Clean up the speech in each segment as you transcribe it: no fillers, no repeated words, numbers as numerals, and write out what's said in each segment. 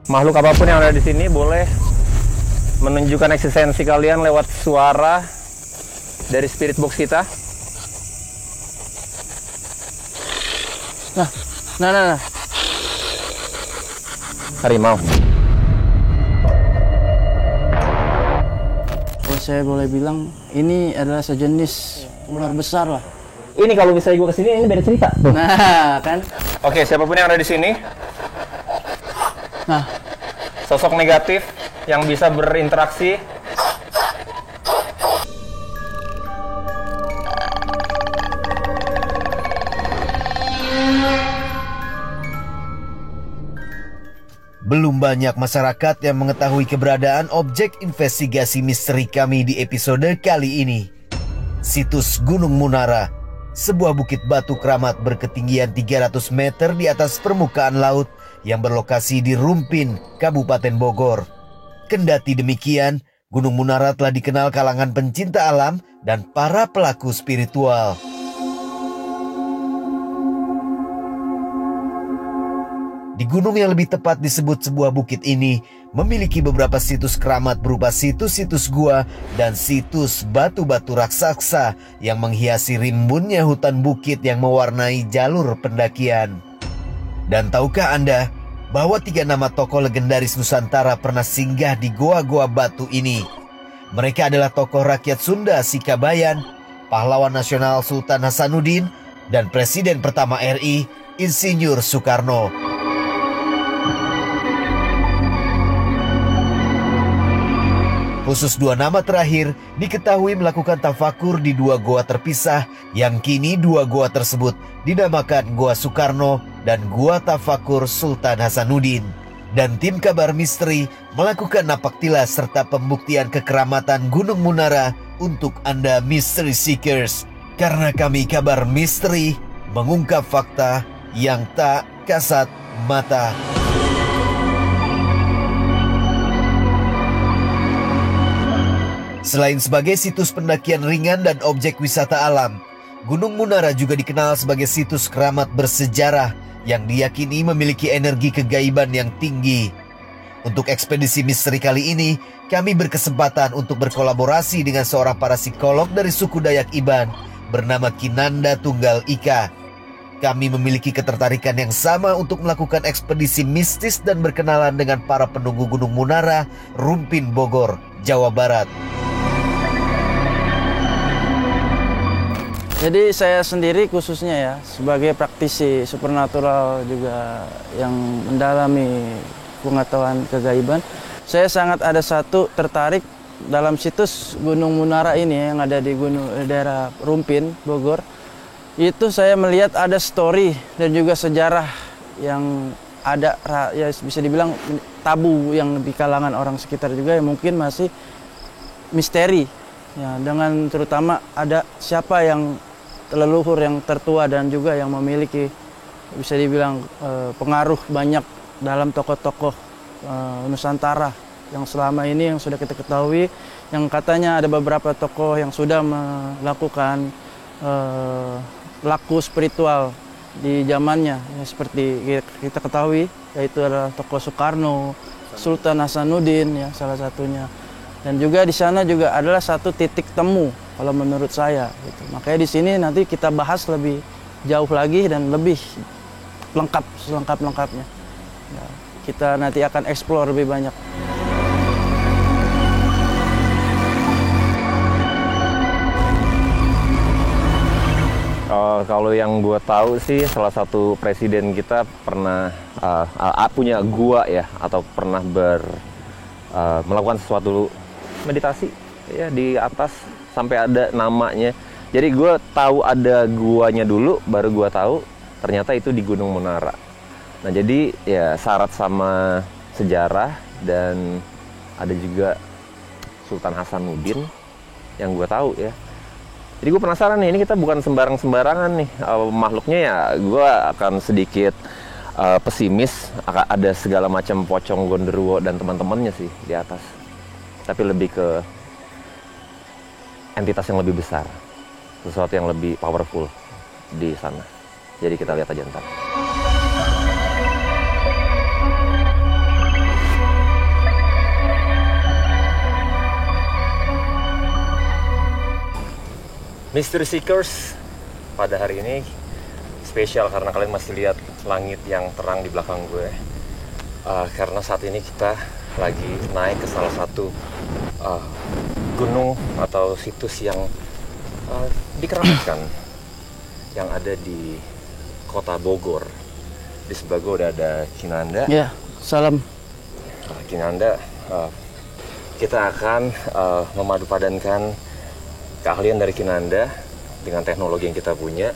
Makhluk apapun yang ada di sini boleh menunjukkan eksistensi kalian lewat suara dari spirit box kita. Nah. Harimau. Kalau saya boleh bilang, ini adalah sejenis ular besar lah. Ini kalau misalnya gue kesini, ini beda cerita. Tuh. Nah, kan? Oke, siapapun yang ada di sini, Nah, sosok negatif yang bisa berinteraksi. Belum banyak masyarakat yang mengetahui keberadaan objek investigasi misteri kami di episode kali ini. Situs Gunung Munara, sebuah bukit batu keramat berketinggian 300 meter di atas permukaan laut yang berlokasi di Rumpin, Kabupaten Bogor. Kendati demikian, Gunung Munara telah dikenal kalangan pencinta alam dan para pelaku spiritual. Di gunung yang lebih tepat disebut sebuah bukit ini memiliki beberapa situs keramat berupa situs-situs gua dan situs batu-batu raksasa yang menghiasi rimbunnya hutan bukit yang mewarnai jalur pendakian. Dan tahukah Anda bahwa 3 nama tokoh legendaris Nusantara pernah singgah di goa-goa batu ini? Mereka adalah tokoh rakyat Sunda Sikabayan, pahlawan nasional Sultan Hasanuddin, dan Presiden pertama RI, Insinyur Soekarno. Khusus 2 nama terakhir diketahui melakukan tafakur di 2 goa terpisah yang kini 2 goa tersebut dinamakan Goa Soekarno dan Goa Tafakur Sultan Hasanuddin. Dan tim kabar misteri melakukan napak tilas serta pembuktian kekeramatan Gunung Munara untuk Anda Mystery Seekers. Karena kami kabar misteri mengungkap fakta yang tak kasat mata. Selain sebagai situs pendakian ringan dan objek wisata alam, Gunung Munara juga dikenal sebagai situs keramat bersejarah yang diyakini memiliki energi kegaiban yang tinggi. Untuk ekspedisi misteri kali ini, kami berkesempatan untuk berkolaborasi dengan seorang parapsikolog dari suku Dayak Iban bernama Kinanda Tunggal Ika. Kami memiliki ketertarikan yang sama untuk melakukan ekspedisi mistis dan berkenalan dengan para penunggu Gunung Munara, Rumpin, Bogor, Jawa Barat. Jadi saya sendiri khususnya ya, sebagai praktisi supernatural juga yang mendalami pengetahuan kegaiban, saya sangat ada satu tertarik dalam situs Gunung Munara ini yang ada di daerah Rumpin, Bogor. Itu saya melihat ada story dan juga sejarah yang ada, ya bisa dibilang tabu yang di kalangan orang sekitar juga yang mungkin masih misteri. Ya, dengan terutama ada siapa yang leluhur yang tertua dan juga yang memiliki bisa dibilang pengaruh banyak dalam tokoh-tokoh Nusantara yang selama ini yang sudah kita ketahui, yang katanya ada beberapa tokoh yang sudah melakukan laku spiritual di zamannya, ya, seperti kita ketahui yaitu adalah tokoh Soekarno, Sultan Hasanuddin ya salah satunya. Dan juga di sana juga adalah satu titik temu kalau menurut saya gitu. Makanya di sini nanti kita bahas lebih jauh lagi dan lebih lengkap selengkap-lengkapnya. Ya, kita nanti akan explore lebih banyak. Kalau yang gue tahu sih salah satu presiden kita pernah punya gua ya, atau pernah melakukan sesuatu meditasi ya di atas sampai ada namanya. Jadi gue tahu ada guanya dulu, baru gue tahu ternyata itu di Gunung Munara. Nah jadi ya syarat sama sejarah, dan ada juga Sultan Hasanuddin yang gue tahu ya. Jadi gue penasaran nih, ini kita bukan sembarangan nih makhluknya ya. Gue akan sedikit pesimis, ada segala macam pocong gondoruo dan teman-temannya sih di atas. Tapi lebih ke entitas yang lebih besar, sesuatu yang lebih powerful di sana. Jadi kita lihat aja ntar. Mystery Seekers, pada hari ini spesial karena kalian masih lihat langit yang terang di belakang gue. Karena saat ini kita lagi naik ke salah satu gunung atau situs yang dikeramatkan yang ada di kota Bogor. Di sebelah gue udah ada Kinanda. Ya, salam. Kinanda, kita akan memadupadankan keahlian dari Kinanda dengan teknologi yang kita punya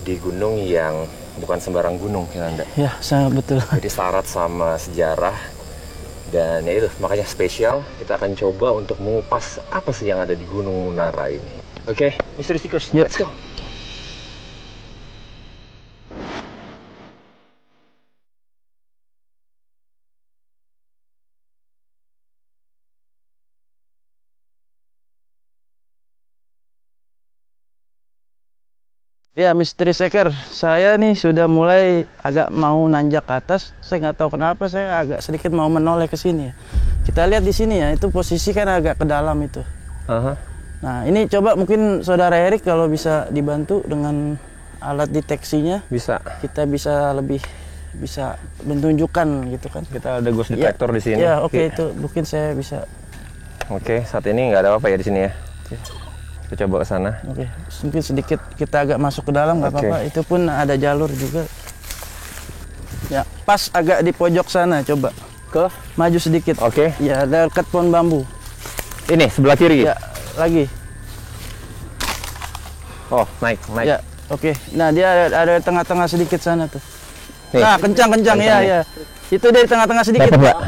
di gunung yang bukan sembarang gunung, Kinanda. Ya, sangat betul. Jadi syarat sama sejarah, dan ya itu makanya spesial. Kita akan coba untuk mengupas apa sih yang ada di Gunung Munara ini. Oke, Mystery Seekers, Yuk. let's go. Ya, Mystery Seeker, saya nih sudah mulai agak mau nanjak ke atas. Saya nggak tahu kenapa saya agak sedikit mau menoleh ke sini. Kita lihat di sini ya, itu posisi kan agak ke dalam itu. Nah, ini coba mungkin Saudara Erik kalau bisa dibantu dengan alat deteksinya. Bisa. Kita bisa lebih bisa menunjukkan gitu kan. Kita ada ghost detector di sini. Ya, oke, itu mungkin saya bisa. Oke, saat ini nggak ada apa-apa ya di sini ya. Kita coba ke sana. Oke, mungkin sedikit kita agak masuk ke dalam, nggak apa-apa. Itu pun ada jalur juga. Ya, pas agak di pojok sana, coba. Ke? Maju sedikit. Oke. Ya, dekat pohon bambu. Ini sebelah kiri. Ya, lagi. Oh, naik. Ya, oke. Nah, dia ada tengah-tengah sedikit sana tuh. Nih. Nah, kencang-kencang ya, nih. ya. Itu dari tengah-tengah sedikit. Dapat nggak?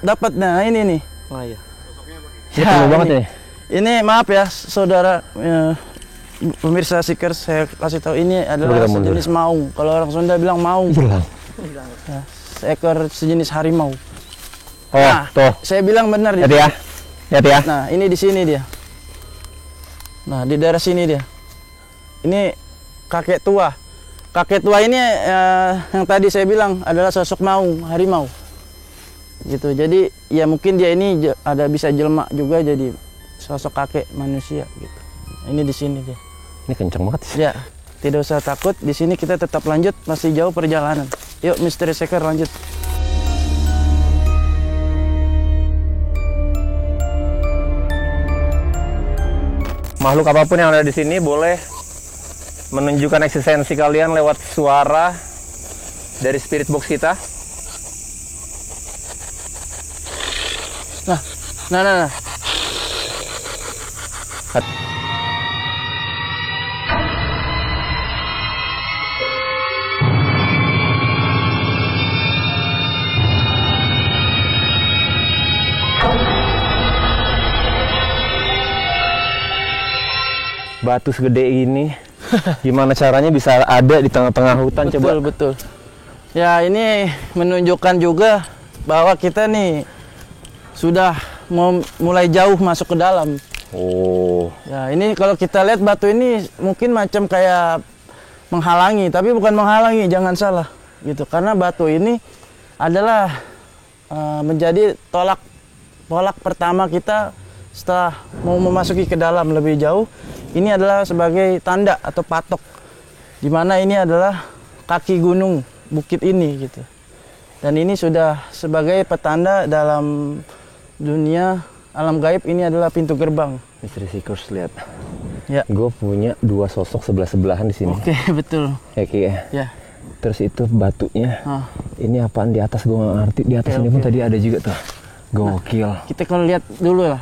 Dapat. Nah, ini nih. Oh iya. Ya, Ini banget nih. Ini maaf ya, saudara pemirsa Seekers, saya kasih tahu ini adalah sejenis maung. Kalau orang Sunda bilang maung. Hilang. Ya, seekor sejenis harimau. Oh, Nah, tuh. saya bilang benar Lihat ya. Lihat ya. Nah, ini di sini dia. Nah, di daerah sini dia. Ini kakek tua. Kakek tua ini yang tadi saya bilang adalah sosok maung, harimau. Gitu. Jadi ya mungkin dia ini ada bisa jelma juga jadi sosok kakek manusia gitu. Ini di sini dia. Ini kenceng banget sih. Ya, tidak usah takut. Di sini kita tetap lanjut, masih jauh perjalanan. Yuk, Mystery Seeker lanjut. Makhluk apapun yang ada di sini boleh menunjukkan eksistensi kalian lewat suara dari spirit box kita. Nah. Batu segede ini, gimana caranya bisa ada di tengah-tengah hutan? Coba. Betul. Ya, ini menunjukkan juga bahwa kita nih sudah mulai jauh masuk ke dalam. Oh. Ya, ini kalau kita lihat batu ini mungkin macam kayak menghalangi, tapi bukan menghalangi, jangan salah gitu. Karena batu ini adalah menjadi tolak pertama kita setelah mau memasuki ke dalam lebih jauh. Ini adalah sebagai tanda atau patok di mana ini adalah kaki gunung bukit ini gitu. Dan ini sudah sebagai petanda dalam dunia alam gaib, ini adalah pintu gerbang. Mystery Seekers, lihat. Ya. Gue punya dua sosok sebelah-sebelahan di sini. Oke, betul. Ya, Ki ya. Ya. Terus itu batunya. Ah. Ini apaan di atas gue nggak ngerti. Di atas ini pun tadi ada juga tuh. Gokil. Kita kalau lihat dulu lah.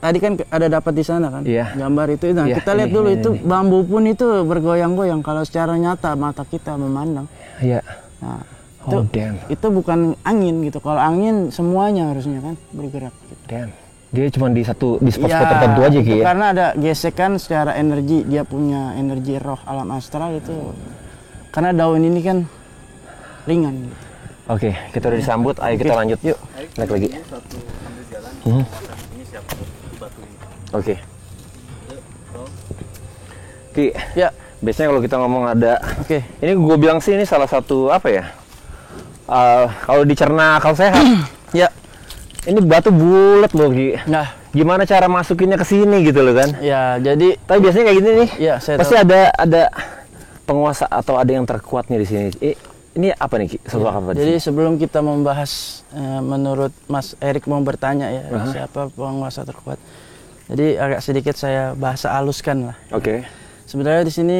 Tadi kan ada dapat di sana kan. Iya. Gambar itu. Nah, Iya, kita lihat ini, dulu ini, itu ini. bambu pun itu bergoyang-goyang kalau secara nyata mata kita memandang. Iya. Nah, Oh, damn. itu bukan angin gitu. Kalau angin semuanya harusnya kan bergerak gitu. Damn. Dia cuma di spot-spot Ya, tertentu aja, Ki itu ya. karena ada gesekan secara energi, dia punya energi roh alam astral itu. Karena daun ini kan ringan gitu. Oke, kita udah disambut. Ayo kita lanjut. Yuk. Naik lagi. Oke. Ki, Ya, biasanya kalau kita ngomong ada, oke. ini gue bilang sih ini salah satu apa ya? Kalau dicerna akal sehat, Ya. ini batu bulat loh, Ki. Nah, gimana cara masukinnya ke sini gitu loh kan. Ya, jadi Tapi biasanya kayak gini nih. ya saya Pasti tahu. ada penguasa atau ada yang terkuatnya di sini. Ini apa nih Ki? Sosok apa di Jadi sini? sebelum kita membahas menurut Mas Erik mau bertanya ya siapa penguasa terkuat. Jadi agak sedikit saya bahasa haluskan lah. Oke. Sebenarnya di sini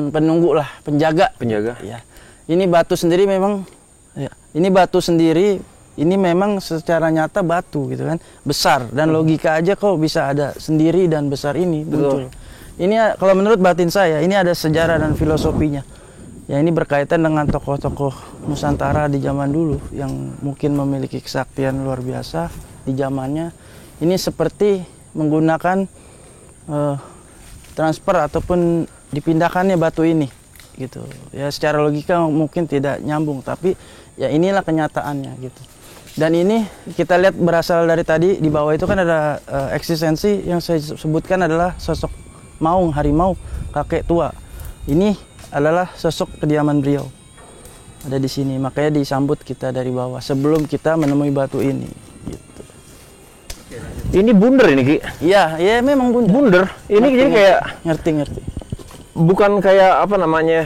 penunggu lah, penjaga. Penjaga. Ya. Ini batu sendiri memang ya, ini batu sendiri ini memang secara nyata batu gitu kan. Besar dan logika aja kok bisa ada sendiri dan besar ini muncul. Ini kalau menurut batin saya ini ada sejarah dan filosofinya. Ya ini berkaitan dengan tokoh-tokoh Nusantara di zaman dulu yang mungkin memiliki kesaktian luar biasa di zamannya. Ini seperti menggunakan transfer ataupun dipindahkannya batu ini gitu. Ya secara logika mungkin tidak nyambung tapi ya inilah kenyataannya gitu. Dan ini kita lihat berasal dari tadi di bawah itu kan ada eksistensi yang saya sebutkan adalah sosok maung, harimau, kakek tua. Ini adalah sosok kediaman beliau ada di sini, makanya disambut kita dari bawah sebelum kita menemui batu ini gitu. Ini bunder ini Ki. Iya, ya memang bunda. Bunder. Ini jadi kayak ngerti. bukan kayak apa namanya?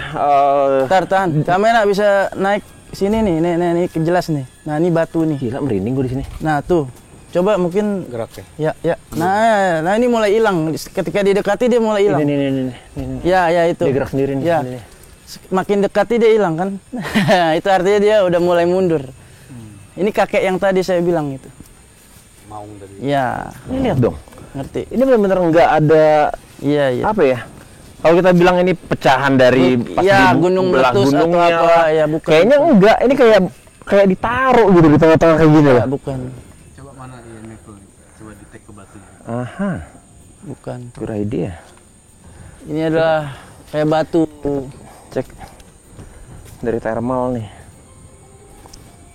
Tahan, kamera bisa naik sini nih, nih jelas nih. Nah ini batu nih. Gila merinding gue di sini. Nah tuh, coba mungkin Gerak ya. ya. Nah ini mulai hilang. Ketika didekati dia mulai hilang. Ini. Ya itu. Dia gerak sendiri nih. Ya. Ini. Makin dekati dia hilang kan. Itu artinya dia udah mulai mundur. Ini kakek yang tadi saya bilang itu. Maung dari. Ya, Ini lihat dong. ngerti. Ini benar-benar nggak ada Iya. apa ya? Kalau kita bilang ini pecahan dari pas Iya, di gunung belah meletus atau gunungnya apa, lah. ya bukan. Kayaknya enggak. Ini kayak ditaruh gitu di tengah-tengah kayak gini Ya, loh. bukan. Coba mana ini tuh? Coba di take ke batunya. Aha, Bukan. good idea. Ini adalah kayak batu. Cek dari thermal nih.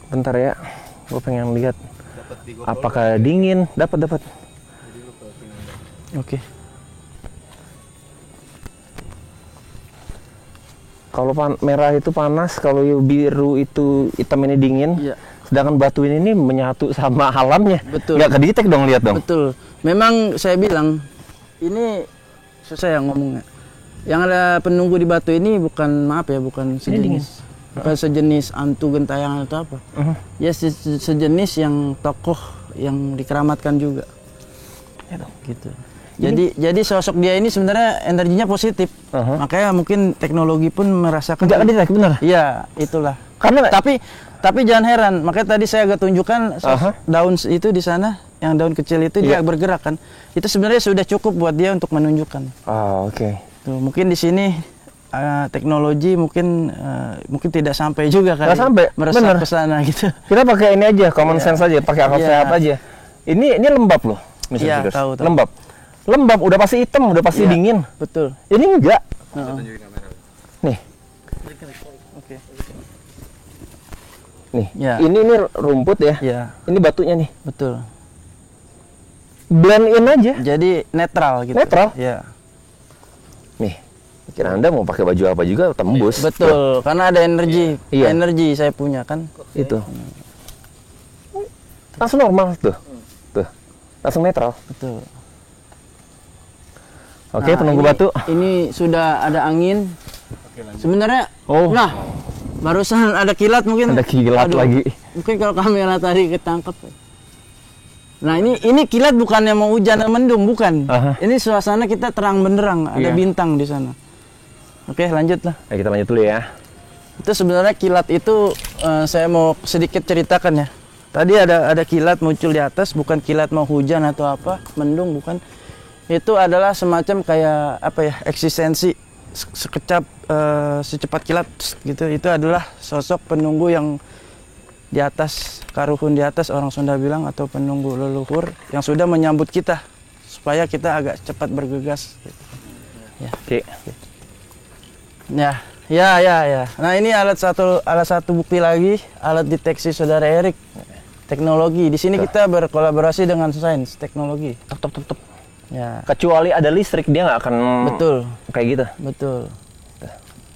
Bentar ya, gue pengen lihat Dapat di apakah dingin. Dapat. Oke. Kalau merah itu panas, kalau biru itu hitam ini dingin. Iya. Sedangkan batu ini menyatu sama alamnya. Betul. Nggak kedetek dong, lihat dong. Betul. Memang saya bilang ini susah ya ngomongnya. Yang ada penunggu di batu ini bukan dingin. sejenis. Bukan sejenis hantu gentayangan atau apa. Ya sejenis yang tokoh yang dikeramatkan juga. Ya dong. Gitu. Jadi sosok dia ini sebenarnya energinya positif. Makanya mungkin teknologi pun merasakan. Nggak kedetek, bener. Iya, itulah. Karena Tapi jangan heran, makanya tadi saya agak tunjukkan daun itu di sana, yang daun kecil itu dia bergerak kan. Itu sebenarnya sudah cukup buat dia untuk menunjukkan. oke. Tuh, mungkin di sini teknologi mungkin tidak sampai juga kan. Nggak sampai, meresap bener. ke sana gitu. Kita pakai ini aja, common sense aja, pakai akal Iya. sehat aja. Ini lembab loh, Mr. Iya, Speakers. tahu. Lembab, udah pasti hitam, udah pasti Iya. dingin. Betul. Ini enggak. tunjukin kamera. Nih, Oke. nih. Ya. Ini rumput ya. Iya, Ini batunya nih. betul. Blend in aja. Jadi netral gitu. Netral? Iya. Nih. Kira Anda mau pakai baju apa juga tembus. Betul, karena ada energi. Iya. Energi saya punya kan. Itu. Langsung normal tuh. Tuh. Langsung netral. Betul. Oke, Nah, penunggu ini- batu. Ini sudah ada angin. Sebenarnya, Oh. nah, barusan ada kilat mungkin. Ada kilat lagi. Mungkin kalau kamera tadi ketangkep. Nah ini kilat bukannya mau hujan dan mendung, bukan. Aha. Ini suasana kita terang benderang, ada Iya. bintang di sana. Oke, lanjut lah. Nah, kita lanjut dulu ya. Itu sebenarnya kilat itu saya mau sedikit ceritakan ya. Tadi ada kilat muncul di atas, bukan kilat mau hujan atau apa, mendung bukan. Itu adalah semacam kayak apa ya, eksistensi sekecap secepat kilat gitu. Itu adalah sosok penunggu yang di atas, karuhun di atas orang Sunda bilang, atau penunggu leluhur yang sudah menyambut kita supaya kita agak cepat bergegas. Ya. Oke. Ya. Nah ini alat satu bukti lagi, alat deteksi saudara Erik. Teknologi. Di sini kita berkolaborasi dengan sains teknologi. Top. Ya. Kecuali ada listrik dia nggak akan Betul. kayak gitu. Betul.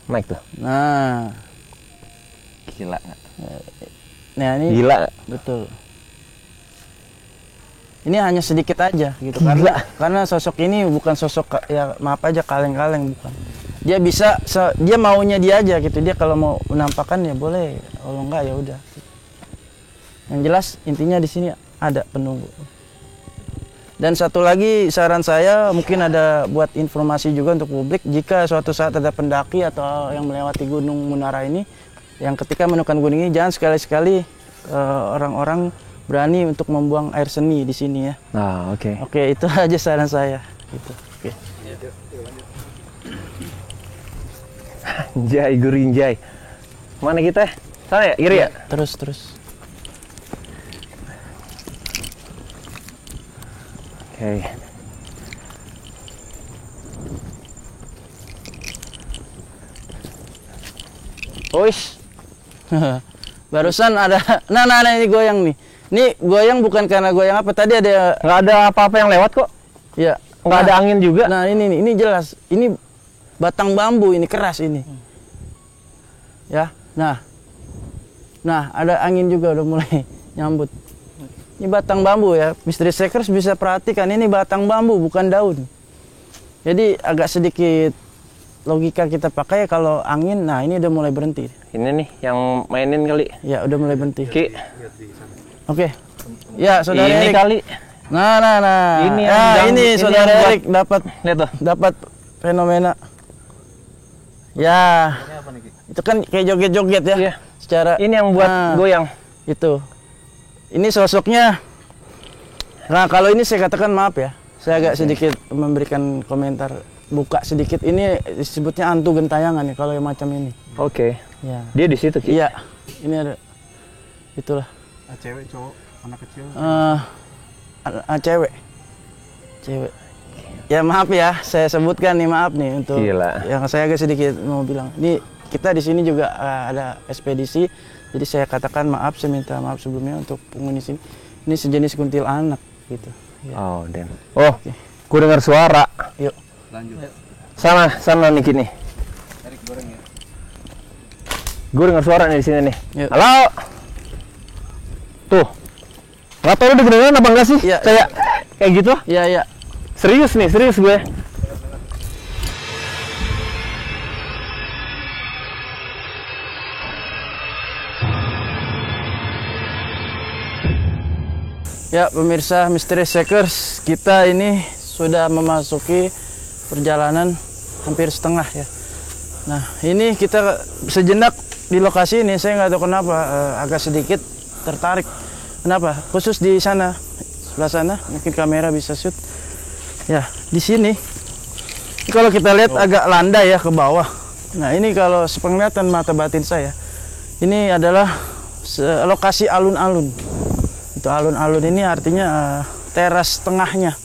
Naik tuh. Nah, Gila. nah ini Gila. betul. Ini hanya sedikit aja gitu karena sosok ini bukan sosok ya maaf aja kaleng-kaleng, bukan. Dia bisa dia maunya dia aja gitu. Dia kalau mau menampakkan ya boleh, kalau enggak ya udah. Yang jelas intinya di sini ada penunggu. Dan satu lagi saran saya mungkin ada buat informasi juga untuk publik, jika suatu saat ada pendaki atau yang melewati Gunung Munara ini yang ketika menemukan gunung ini jangan sekali-sekali orang-orang berani untuk membuang air seni di sini ya. Nah, oke. Oke, itu aja saran saya. Gitu. Oke. Anjay, gurinjay. Mana kita? Sana ya, kiri ya? Terus. Oke. Oish. Barusan ada, nah ini goyang nih. Ini goyang bukan karena goyang apa tadi ada. Nggak ada apa-apa yang lewat kok. Ya. Nggak ada angin juga. Nah ini jelas. Ini batang bambu ini keras ini. Ya. Nah ada angin juga udah mulai nyambut. Ini batang bambu ya. Mystery Seekers bisa perhatikan ini batang bambu bukan daun. Jadi agak sedikit logika kita pakai kalau angin. Nah ini udah mulai berhenti. Ini nih yang mainin kali. Ya udah mulai berhenti. Ki. Oke. Ya saudara Ini Erik. kali. Nah. Ini Ini saudara yang Erik dapat. Lihat tuh. Dapat fenomena. Ya. Itu kan kayak joget-joget ya. Iya. Secara Ini yang buat goyang. Itu. Ini sosoknya. Nah, kalau ini saya katakan maaf ya. Saya agak sedikit memberikan komentar, buka sedikit. Ini disebutnya hantu gentayangan ya kalau yang macam ini. Oke. Ya. Dia di situ, Ki. Iya. Ini ada. Itulah. Cewek, cowok, anak kecil. Cewek. Ya maaf ya, saya sebutkan nih, maaf nih untuk Gila. yang saya agak sedikit mau bilang. Ini kita di sini juga ada ekspedisi, jadi saya katakan maaf, saya minta maaf sebelumnya untuk penghuni sini. Ini sejenis kuntilanak gitu. Ya. Oh, damn. Oh, gue dengar suara. Yuk. Lanjut. Sana nih gini. Erik goreng ya. Gue dengar suara nih di sini nih. Yuk. Halo. Tuh. Nggak tahu udah kedengeran apa enggak sih? Iya. Kayak gitu. Iya. Serius gue. Ya pemirsa Mystery Seekers, kita ini sudah memasuki perjalanan hampir setengah ya. Nah ini kita sejenak di lokasi ini, saya nggak tahu kenapa agak sedikit tertarik. Kenapa? Khusus di sana, sebelah sana, mungkin kamera bisa shoot. Ya di sini, kalau kita lihat agak landai ya ke bawah. Nah ini kalau sepenglihatan mata batin saya, ini adalah lokasi alun-alun. Itu alun-alun ini artinya teras tengahnya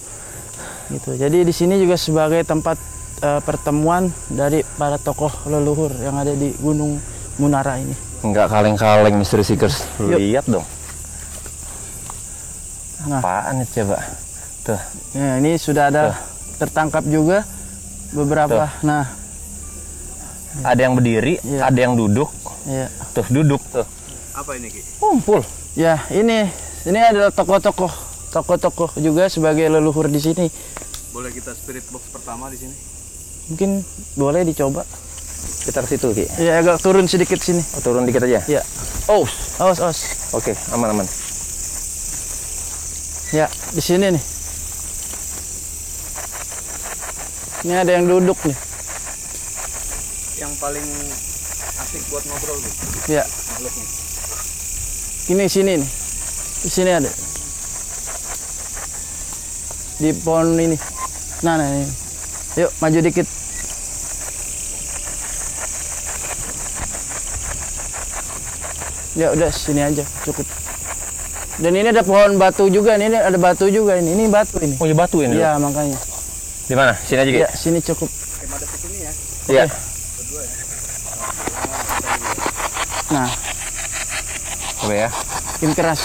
gitu. Jadi di sini juga sebagai tempat pertemuan dari para tokoh leluhur yang ada di Gunung Munara ini. Enggak kaleng-kaleng Mystery Seekers. Lihat dong. Nah, Apaan nih coba? Tuh. ya, ini sudah ada tertangkap juga beberapa. Tuh. Nah, Ada yang berdiri, Iya. ada yang duduk. ya. Tuh, duduk tuh. Apa ini, Ki? Kumpul. Ya, ini adalah tokoh-tokoh juga sebagai leluhur di sini. Boleh kita spirit box pertama di sini? Mungkin boleh dicoba. Kita ke situ, Ki. Ya, agak turun sedikit sini. Oh, turun dikit aja. Ya. Oh. Awas. Oke, aman. Ya, di sini nih. Ini ada yang duduk nih. Yang paling asik buat ngobrol gitu. Ya. Makhluknya. Ini sini nih. Di sini ada. Di pohon ini. Nah, ini. Yuk, maju dikit. Ya udah sini aja, cukup. Dan ini ada pohon batu juga, ini ada batu juga ini. Ini batu ini. Oh, ya batu ini. Iya, makanya. Di mana? Sini aja, Ki. Ya, sini cukup. Oke, madep ke sini ya. Iya. Berdua ya. Nah, Coba ya. makin keras.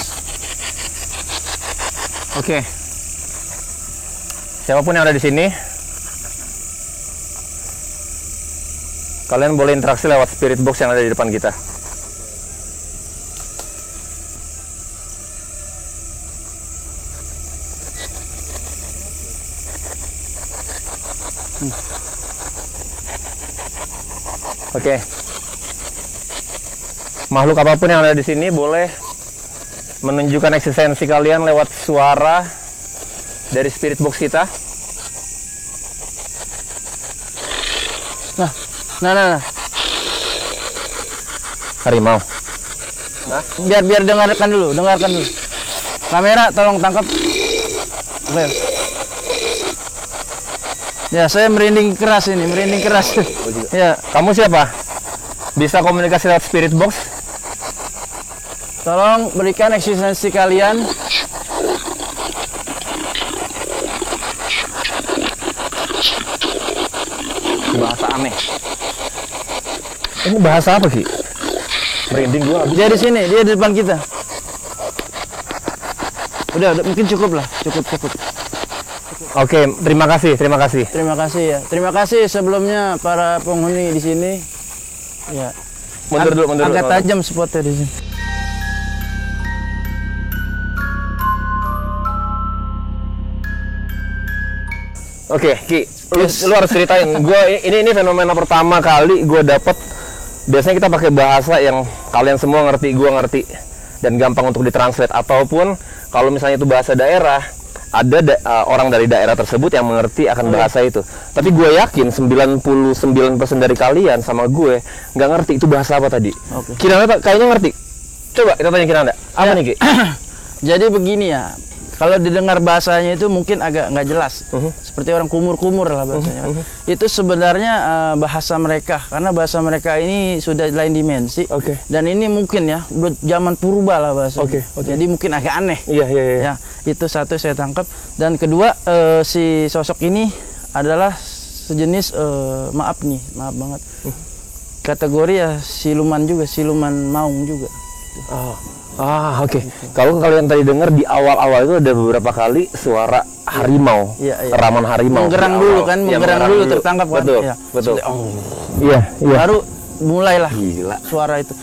Oke. Siapapun yang ada di sini, kalian boleh interaksi lewat spirit box yang ada di depan kita. Oke. Makhluk apapun yang ada di sini boleh menunjukkan eksistensi kalian lewat suara dari spirit box kita. Nah. Harimau. Biar dengarkan dulu. Kamera tolong tangkap. Oke. Ya, saya merinding keras. Ya, Kamu siapa? Bisa komunikasi lewat spirit box? tolong berikan eksistensi kalian. Bahasa aneh. Ini bahasa apa, Ki? Merinding gua. Dia di sini, dia di depan kita. Udah mungkin cukup lah, cukup. Oke, terima kasih. Terima kasih ya. Terima kasih sebelumnya para penghuni di sini. Ya. Mundur dulu. Agak tajam spotnya di sini. Oke, Ki, lu harus ceritain. Ini fenomena pertama kali gue dapet. Biasanya kita pakai bahasa yang kalian semua ngerti, gue ngerti, dan gampang untuk ditranslate. Ataupun kalau misalnya itu bahasa daerah, ada orang dari daerah tersebut yang mengerti akan bahasa itu. Tapi gue yakin 99% dari kalian sama gue nggak ngerti itu bahasa apa tadi. Oke. Kinanda kayaknya ngerti. Coba kita tanya Kinanda. Apa nih, Ki? Jadi begini ya. Kalau didengar bahasanya itu mungkin agak nggak jelas, seperti orang kumur-kumur lah bahasanya. Itu sebenarnya bahasa mereka, karena bahasa mereka ini sudah lain dimensi. Oke. Dan ini mungkin ya, zaman purba lah bahasanya. Oke. Jadi mungkin agak aneh. Iya. Ya, itu satu saya tangkap. Dan kedua, si sosok ini adalah sejenis maaf banget. Kategori ya siluman juga, siluman maung juga. Oke. Kalau kalian tadi dengar di awal-awal itu ada beberapa kali suara harimau, Iya. raman harimau. Menggerang di dulu awal. kan, Iya, menggerang dulu tertangkap kan. Betul, Ya. betul. Oh. Iya. Baru mulailah Gila. suara itu.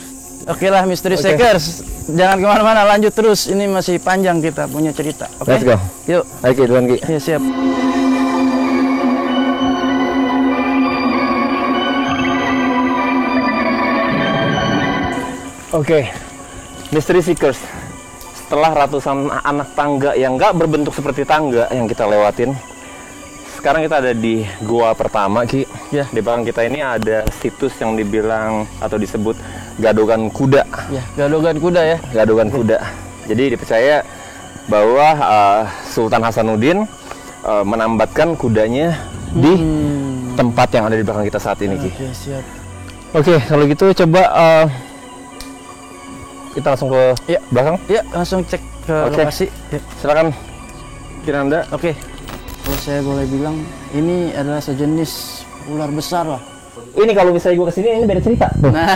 Oke lah, Mystery Seekers, jangan kemana-mana, lanjut terus. Ini masih panjang kita punya cerita. Oke? Let's go. Yuk. Oke, duluan, Ki. Ya, siap. Oke, Mystery Seekers. Setelah ratusan anak tangga yang nggak berbentuk seperti tangga yang kita lewatin, sekarang kita ada di gua pertama, Ki. Ya. Di belakang kita ini ada situs yang dibilang atau disebut Gadogan Kuda. Ya, Gadogan Kuda ya. Gadogan Kuda. Jadi dipercaya bahwa Sultan Hasanuddin menambatkan kudanya di tempat yang ada di belakang kita saat ini, Ki. Oke, siap. Oke, kalau gitu coba kita langsung ke Ya. belakang. Ya, langsung cek ke Oke. lokasi. Ya. Silakan, Kinanda. Oke. Kalau saya boleh bilang, ini adalah sejenis ular besar lah. Ini kalau misalnya gue kesini, ini beda cerita. Nah,